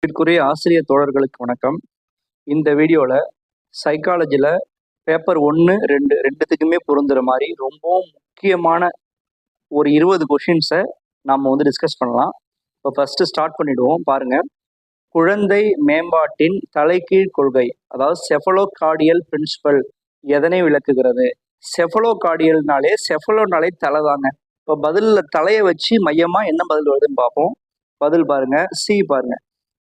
இதற்குரிய ஆசிரியர் தோழர்களுக்கு வணக்கம். இந்த வீடியோல சைக்காலஜில பேப்பர் 1, 2 2த்துக்குமே பொருந்துற மாரி ரொம்பவும் முக்கியமான ஒரு 20 கொஸ்டின்ஸ நாம டிஸ்கஸ் பண்ணலாம். இப்போ ஃபர்ஸ்ட் ஸ்டார்ட் பண்ணிடுவோம். பாருங்க. குழந்தை மேம்பாட்டின் தலைகீழ் கொள்கை, அதாவது செஃபலோகார்டியல் பிரின்சிபல் எதனை விளக்குகிறது? செஃபலோனாலே தலை தாங்க. இப்போ பதில்ல தலையை வச்சு மையமா என்ன பதில் வருதுன்னு பார்ப்போம். பதில் பாருங்க. சி பாருங்க.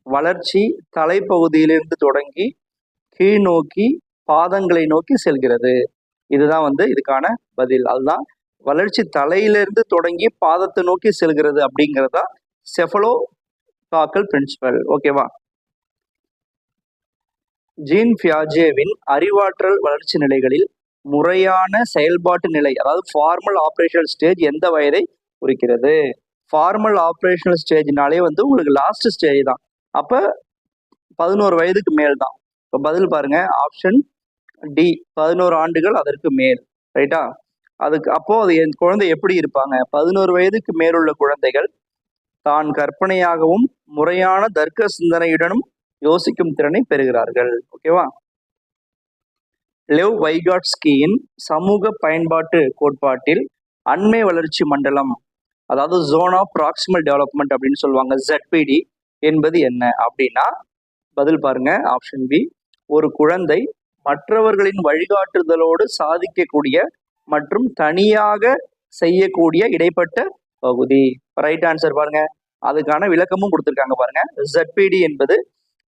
வளர்ச்சி தலைப்பகுதியிலிருந்து தொடங்கி கீழ் நோக்கி பாதங்களை நோக்கி செல்கிறது. இதுதான் இதுக்கான பதில். அதுதான் வளர்ச்சி தலையிலிருந்து தொடங்கி பாதத்தை நோக்கி செல்கிறது அப்படிங்கிறதா செஃபலோகார்டியல் பிரின்சிபல். ஓகேவா? ஜீன் பியாஜேவின் அறிவாற்றல் வளர்ச்சி நிலைகளில் முறையான செயல்பாட்டு நிலை, அதாவது ஃபார்மல் ஆப்ரேஷனல் ஸ்டேஜ் எந்த வயதை குறிக்கிறது? ஃபார்மல் ஆப்ரேஷனல் ஸ்டேஜ்னாலே உங்களுக்கு லாஸ்ட் ஸ்டேஜ் தான். அப்ப 11 வயதுக்கு மேல் தான். இப்போ பதில் பாருங்க. ஆப்ஷன் டி, 11 ஆண்டுகள் அதற்கு மேல். ரைட்டா? அப்போ என் குழந்தை எப்படி இருப்பாங்க? 11 வயதுக்கு மேலுள்ள குழந்தைகள் தான் கற்பனையாகவும் முறையான தர்க்க சிந்தனையுடனும் யோசிக்கும் திறனை பெறுகிறார்கள். ஓகேவா? லெவ் வைகாட்ஸ்கியின் சமூக பயன்பாட்டு கோட்பாட்டில் அண்மை வளர்ச்சி மண்டலம், அதாவது ஜோன் ஆஃப் ப்ராக்சிமல் டெவலப்மெண்ட் அப்படின்னு சொல்லுவாங்க, ZPD என்பது என்ன அப்படின்னா, பதில் பாருங்க. ஆப்ஷன் பி, ஒரு குழந்தை மற்றவர்களின் வழிகாட்டுதலோடு சாதிக்கக்கூடிய மற்றும் தனியாக செய்யக்கூடிய இடைப்பட்ட பகுதி. ரைட் ஆன்சர் பாருங்க. அதுக்கான விளக்கமும் கொடுத்துருக்காங்க பாருங்க. ZPD என்பது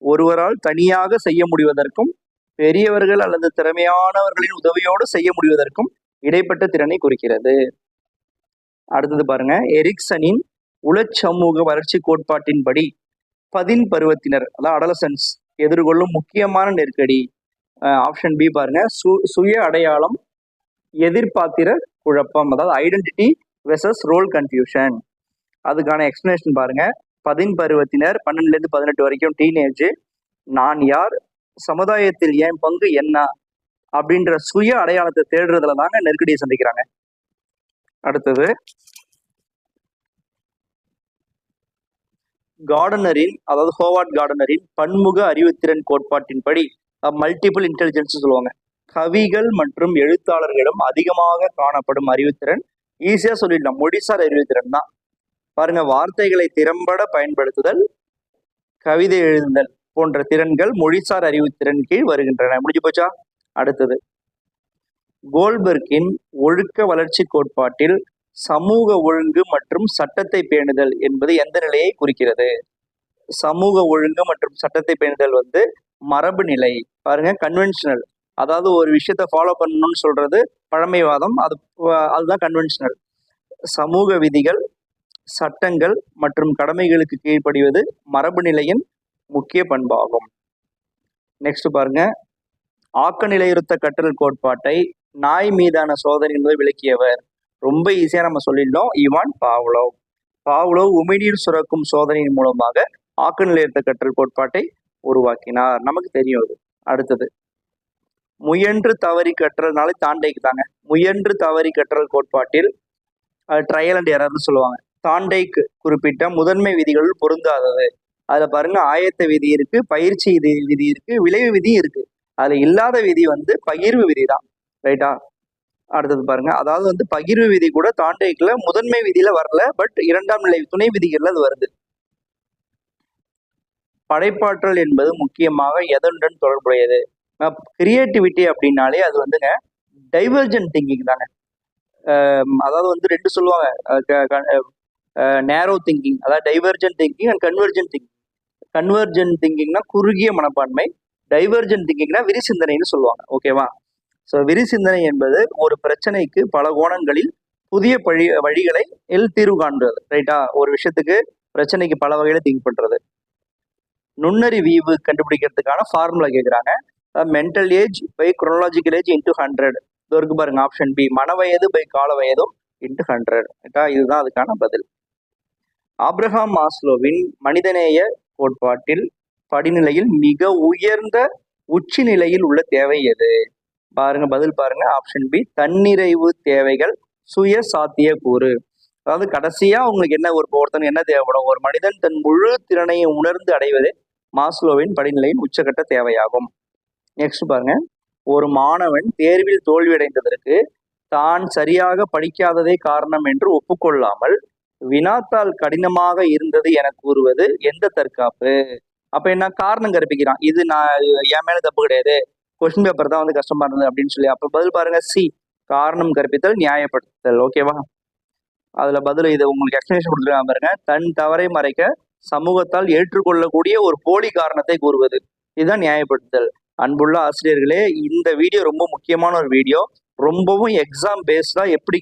ஒருவரால் தனியாக செய்ய முடிவதற்கும் பெரியவர்கள் அல்லது திறமையானவர்களின் உதவியோடு செய்ய முடிவதற்கும் இடைப்பட்ட திறனை குறிக்கிறது. அடுத்தது பாருங்க. எரிக்சனின் உளச்சமூக வளர்ச்சி கோட்பாட்டின்படி பதின் பருவத்தினர், அதாவது அடலசன்ஸ், எதிர்கொள்ளும் முக்கியமான நெருக்கடி. ஆப்ஷன் பி பாருங்க. சுய அடையாளம் எதிர்பார்த்திர குழப்பம், அதாவது ஐடென்டிட்டி வெர்சஸ் ரோல் கன்ஃபியூஷன். அதுக்கான எக்ஸ்பிளனேஷன் பாருங்க. பதின் பருவத்தினர் 12லேருந்து 18 வரைக்கும் டீனேஜ், நான் யார், சமுதாயத்தில் என் பங்கு என்ன அப்படின்ற சுய அடையாளத்தை தேடுறதுல தாங்க நெருக்கடியை சந்திக்கிறாங்க. அடுத்தது கார்டனரின், அதாவது ஹோவார்ட் கார்டனரின் பன்முக அறிவுத்திறன் கோட்பாட்டின்படி மல்டிபிள் இன்டெலிஜென்ஸ் சொல்லுவாங்க. கவிகள் மற்றும் எழுத்தாளர்களிடம் அதிகமாக காணப்படும் அறிவுத்திறன், ஈஸியா சொல்லிடலாம், மொழிசார் அறிவுத்திறன் தான். பாருங்க. வார்த்தைகளை திறம்பட பயன்படுத்துதல், கவிதை எழுதுதல் போன்ற திறன்கள் மொழிசார் அறிவுத்திறன் கீழ் வருகின்றன. முடிஞ்சு போச்சா? அடுத்தது கோல்பெர்க்கின் ஒழுக்க வளர்ச்சி கோட்பாட்டில் சமூக ஒழுங்கு மற்றும் சட்டத்தை பேணுதல் என்பது எந்த நிலையை குறிக்கிறது? சமூக ஒழுங்கு மற்றும் சட்டத்தை பேணுதல் மரபு நிலை. பாருங்க. கன்வென்ஷனல், அதாவது ஒரு விஷயத்த ஃபாலோ பண்ணணும்னு சொல்றது பழமைவாதம், அதுதான் கன்வென்ஷனல். சமூக விதிகள், சட்டங்கள் மற்றும் கடமைகளுக்கு கீழ்ப்படிவது மரபு நிலையின் முக்கிய பண்பாகும். நெக்ஸ்ட் பாருங்க. ஆக்க நிலையுறுத்த கற்றல் கோட்பாட்டை நாய் மீதான சோதனை என்பதை விளக்கியவர். ரொம்ப ஈஸியா நம்ம சொல்லிடலாம், இவான் பாவ்லோவ். பாவ்லோவ் உமிழ்நீர் சுரக்கும் சோதனையின் மூலமாக ஆக்க நிலையுறுத்த கற்றல் கோட்பாட்டை உருவாக்கினார். நமக்கு தெரியும் அது. அடுத்தது முயன்று தவறி கற்றல்னால தாண்டைக்கு தாங்க. முயன்று தவறி கற்றல் கோட்பாட்டில் ட்ரையல் அண்ட் எரர்னு சொல்லுவாங்க. தாண்டைக்கு குறிப்பிட்ட முதன்மை விதிகள் பொருந்தாதது. அதுல பாருங்க, ஆயத்த விதி இருக்கு, பயிற்சி விதி இருக்கு, விளைவு விதி இருக்கு. அதுல இல்லாத விதி பகிர்வு விதி தான். ரைட்டா? அடுத்தது பாருங்க. அதாவது பகிர்வு விதி கூட தாண்டைக்குல முதன்மை விதியில வரல, பட் 2ஆம் நிலை துணை விதிகள்ல அது வருது. படைப்பாற்றல் என்பது முக்கியமாக எதனுடன் தொடர்புடையது? கிரியேட்டிவிட்டி அப்படின்னாலே அது டைவர்ஜென்ட் திங்கிங் தாங்க. அதாவது 2 சொல்லுவாங்க, நேரோ திங்கிங், அதாவது divergent thinking and convergent thinking. Convergent திங்கிங்னா குறுகிய மனப்பான்மை, டைவர்ஜென்ட் திங்கிங்னா விரிசிந்தனைன்னு சொல்லுவாங்க. ஓகேவா? ஸோ விரிசிந்தனை என்பது ஒரு பிரச்சனைக்கு பல கோணங்களில் புதிய வழிகளை தீர்வு காண்றது. ரைட்டா? ஒரு விஷயத்துக்கு பிரச்சனைக்கு பல வகையில திங்க் பண்றது. நுண்ணறிவு கண்டுபிடிக்கிறதுக்கான ஃபார்முலா கேட்குறாங்க. Mental age by chronological age into 100. இது இருக்கு பாருங்க. ஆப்ஷன் பி, மன வயது பை கால வயதும் இன்டூ 100. ரைட்டா? இதுதான் அதுக்கான பதில். ஆப்ரஹாம் மாஸ்லோவின் மனிதநேய கோட்பாட்டில் படிநிலையில் மிக உயர்ந்த உச்சி நிலையில் உள்ள தேவை எது? பாருங்க. பதில் பாருங்க. ஆப்ஷன் பி, தன்னிறைவு தேவைகள் சுய சாத்திய கூறு. அதாவது கடைசியா உங்களுக்கு ஒருத்தனுக்கு என்ன தேவைப்படும்? ஒரு மனிதன் தன் முழு திறனையும் உணர்ந்து அடைவதே மாஸ்லோவின் படிநிலையின் உச்சகட்ட தேவையாகும். நெக்ஸ்ட் பாருங்க, ஒரு மாணவன் தேர்வில் தோல்வியடைந்ததற்கு தான் சரியாக படிக்காததே காரணம் என்று ஒப்புக்கொள்ளாமல் வினாத்தாள் கடினமாக இருந்தது என கூறுவது எந்த தற்காப்பு? அப்ப என்ன காரணம் கற்பிக்கிறான், இது நான் என் மேல தப்பு கிடையாது, கொஸ்டின் பேப்பர் தான் வந்து கஷ்டமா இருந்தது அப்படின்னு சொல்லி. அப்ப பதில் பாருங்க, சி, காரணம் கற்பித்தல், நியாயப்படுத்தல். ஓகேவா? அதுல பதில் இது உங்களுக்கு எக்ஸ்பிளேஷன் கொடுத்துருக்காங்க பாருங்க. தன் தவறை மறைக்க சமூகத்தால் ஏற்றுக்கொள்ளக்கூடிய ஒரு போலி காரணத்தை கூறுவது, இதுதான் நியாயப்படுத்தல். அன்புள்ள ஆசிரியர்களே, இந்த வீடியோ ரொம்ப முக்கியமான ஒரு வீடியோ. ரொம்பவும் எக்ஸாம் பேஸ்டா எப்படி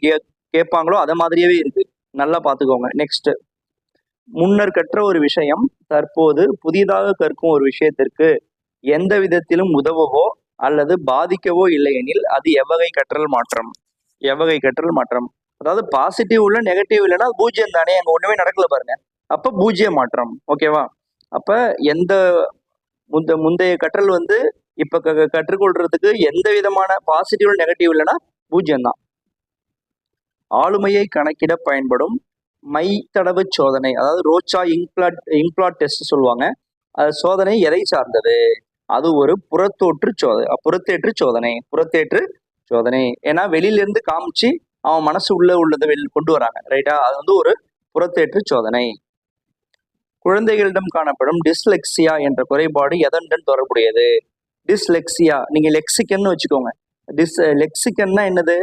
கேட்பாங்களோ அதை மாதிரியே இருக்கு, நல்லா பார்த்துக்கோங்க. நெக்ஸ்ட், முன்னர் கற்ற ஒரு விஷயம் தற்போது புதிதாக கற்கும் ஒரு விஷயத்திற்கு எந்த விதத்திலும் உதவவோ அல்லது பாதிக்கவோ இல்லை எனில் அது எவ்வகை கற்றல் மாற்றம்? எவ்வகை கற்றல் மாற்றம், அதாவது பாசிட்டிவ் உள்ள நெகட்டிவ் இல்லைன்னா பூஜ்ஜியம் தானே, அங்க ஒண்ணுமே நடக்கல பாருங்க, அப்ப பூஜ்ஜிய மாற்றம். ஓகேவா? அப்ப எந்த முந்தைய கற்றல் வந்து இப்ப கற்றுக்கொள்றதுக்கு எந்த விதமான பாசிட்டிவ் நெகட்டிவ் இல்லைன்னா பூஜ்ஜியம் தான். ஆளுமையை கணக்கிட பயன்படும் மை தடவு சோதனை, அதாவது ரோச்சா இங்க்ளாட் டெஸ்ட் சொல்லுவாங்க. அது சோதனை எதை சார்ந்தது? அது ஒரு புறத்தேற்று சோதனை. ஏன்னா வெளியில இருந்து காமிச்சு அவன் மனசு உள்ளதை வெளியில் கொண்டு வராங்க, ரைட்டா? அது வந்து ஒரு புறத்தேற்று சோதனை. குழந்தைகளிடம் காணப்படும் டிஸ்லெக்சியா என்ற குறைபாடு எதனுடன் தொடர்புடையது? டிஸ்லெக்சியா, நீங்க லெக்சிகன்னு வச்சுக்கோங்க. லெக்சிகன்னா என்னது?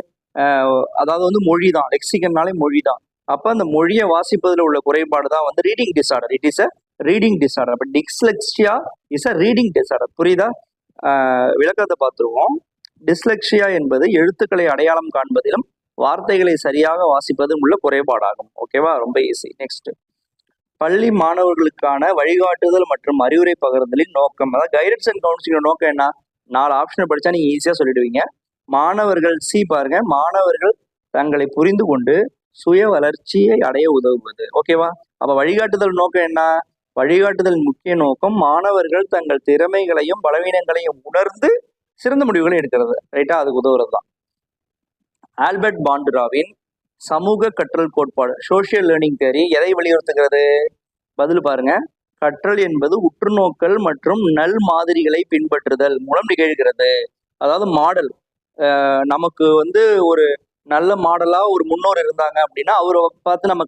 அதாவது வந்து மொழி தான், லெக்சிகன்னாலே மொழி தான். அப்ப அந்த மொழியை வாசிப்பதில் உள்ள குறைபாடு தான் வந்து reading disorder. It is a reading disorder. அப்ப dyslexia is a reading disorder. புரியுதா? விளக்கத்தை பார்த்துருவோம். டிஸ்லெக்சியா என்பது எழுத்துக்களை அடையாளம் காண்பதிலும் வார்த்தைகளை சரியாக வாசிப்பதும் உள்ள குறைபாடாகும். ஓகேவா? ரொம்ப ஈஸி. நெக்ஸ்ட், பள்ளி மாணவர்களுக்கான வழிகாட்டுதல் மற்றும் அறிவுரை பகிர்தலின் நோக்கம், அதாவது கைடன்ஸ் அண்ட் கவுன்சிலிங் நோக்கம் என்ன? 4 ஆப்ஷனை படிச்சா நீங்க ஈஸியா சொல்லிடுவீங்க. மாணவர்கள், சி பாருங்க, மாணவர்கள் தங்களை புரிந்து கொண்டு சுய வளர்ச்சியை அடைய உதவுவது. ஓகேவா? அப்ப வழிகாட்டுதல் நோக்கம் என்ன? வழிகாட்டுதல் முக்கிய நோக்கம் மாணவர்கள் தங்கள் திறமைகளையும் பலவீனங்களையும் உணர்ந்து சிறந்த முடிவுகளை எடுக்கிறது, ரைட்டா? அதுக்கு உதவுறது தான். ஆல்பர்ட் பாண்டுராவின் சமூக கற்றல் கோட்பாடு, சோசியல் லேர்னிங் தியரி, எதை வலியுறுத்துகிறது? பதில் பாருங்க, கற்றல் என்பது உற்றுநோக்கல் மற்றும் நல் மாதிரிகளை பின்பற்றுதல் மூலம் நிகழ்கிறது. அதாவது மாடல், நமக்கு வந்து ஒரு நல்ல மாடலா ஒரு முன்னோர் இருந்தாங்க அப்படின்னா அவரை பார்த்து நம்ம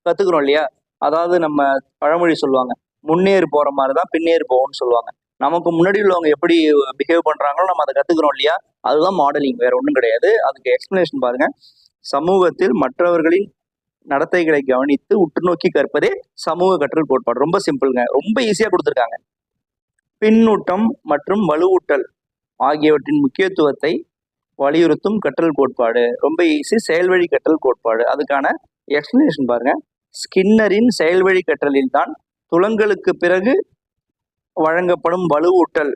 கத்துக்கிறோம் இல்லையா? அதாவது நம்ம பழமொழி சொல்லுவாங்க, முன்னேறு போற மாதிரிதான் பின்னேறு போகும்னு சொல்லுவாங்க. நமக்கு முன்னாடி உள்ளவங்க எப்படி பிஹேவ் பண்றாங்களோ நம்ம அதை கத்துக்கிறோம் இல்லையா? அதுதான் மாடலிங், வேற ஒன்றும் கிடையாது. அதுக்கு எக்ஸ்பிளனேஷன் பாருங்க. சமூகத்தில் மற்றவர்களின் நடத்தைகளை கவனித்து உற்றுநோக்கி கற்பதே சமூக கற்றல் கோட்பாடு. ரொம்ப சிம்பிள்ங்க, ரொம்ப ஈஸியா கொடுத்துருக்காங்க. பின்னூட்டம் மற்றும் வலுவூட்டல் ஆகியவற்றின் முக்கியத்துவத்தை வலியுறுத்தும் கற்றல் கோட்பாடு. ரொம்ப ஈஸி, செயல்வழி கற்றல் கோட்பாடு. அதுக்கான எக்ஸ்பிளனேஷன் பாருங்க. ஸ்கின்னரின் செயல்வழி கற்றலில் தான் துலங்களுக்கு பிறகு வழங்கப்படும் வலுவூட்டல்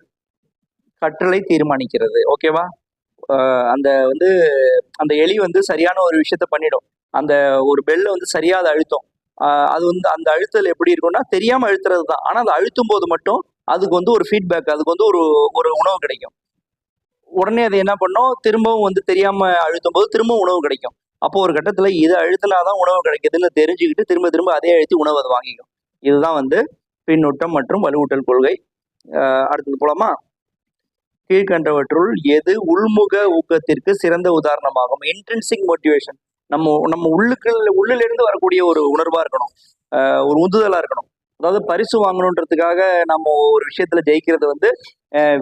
கற்றலை தீர்மானிக்கிறது. ஓகேவா? அந்த எலி வந்து சரியான ஒரு விஷயத்த பண்ணிடும், அந்த ஒரு பெல்ல வந்து சரியாத அழுத்தம், அது வந்து அந்த அழுத்தல் எப்படி இருக்கும்னா தெரியாம அழுத்துறது தான். ஆனா அதை அழுத்தும் போது மட்டும் அதுக்கு வந்து ஒரு ஃபீட்பேக், அதுக்கு வந்து ஒரு உணவு கிடைக்கும். உடனே அது என்ன பண்ணும், திரும்பவும் வந்து தெரியாம அழுத்தும் போது திரும்பவும் உணவு கிடைக்கும். அப்போ ஒரு கட்டத்துல இதை அழுத்தினாதான் உணவு கிடைக்குதுன்னு தெரிஞ்சுக்கிட்டு திரும்ப திரும்ப அதே அழுத்தி உணவு அதை வாங்கிக்கும். இதுதான் வந்து பின்னூட்டம் மற்றும் வலுவூட்டல் கொள்கை. அடுத்தது போலாமா? கீழ்கண்டவற்றுள் எது உள்முக ஊக்கத்திற்கு சிறந்த உதாரணமாகும்? இன்ட்ரின்சிக் மோட்டிவேஷன், நம்ம உள்ளில இருந்து வரக்கூடிய ஒரு உணர்வா இருக்கணும், ஒரு உந்துதலா இருக்கணும். அதாவது பரிசு வாங்கணுன்றதுக்காக நம்ம ஒரு விஷயத்துல ஜெயிக்கிறது வந்து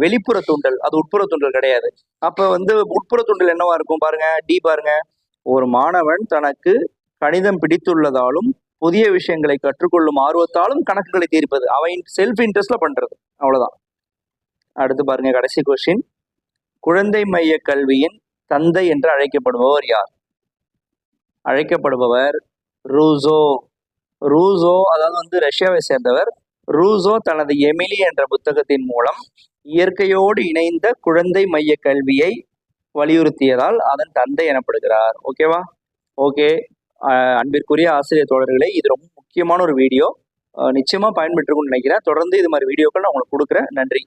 வெளிப்புற தூண்டல், அது உட்புற தூண்டல் கிடையாது. அப்ப வந்து உட்புற தூண்டல் என்னவா இருக்கும் பாருங்க, டி பாருங்க. ஒரு மாணவன் தனக்கு கணிதம் பிடித்துள்ளதாலும் புதிய விஷயங்களை கற்றுக்கொள்ளும் ஆர்வத்தாலும் கணக்குகளை தீர்ப்பது, அவன் செல்ஃப் இன்ட்ரெஸ்ட்ல பண்றது, அவ்வளவுதான். அடுத்து பாருங்க, கடைசி கொஸ்டின். குழந்தை மைய கல்வியின் தந்தை என்று அழைக்கப்படுபவர் யார்? அழைக்கப்படுபவர் ரூசோ, அதாவது வந்து ரஷ்யாவை சேர்ந்தவர். ரூசோ தனது எமிலி என்ற புத்தகத்தின் மூலம் இயற்கையோடு இணைந்த குழந்தை மைய கல்வியை வலியுறுத்தியதால் அதன் தந்தை எனப்படுகிறார். ஓகேவா? ஓகே, அன்பிற்குரிய ஆசிரியர் தோழர்களே, இது ரொம்ப முக்கியமான ஒரு வீடியோ, நிச்சயமா பயன்பெற்றுக்கும்னு நினைக்கிறேன். தொடர்ந்து இது மாதிரி வீடியோக்கள் நான் உங்களுக்கு கொடுக்குறேன். நன்றி.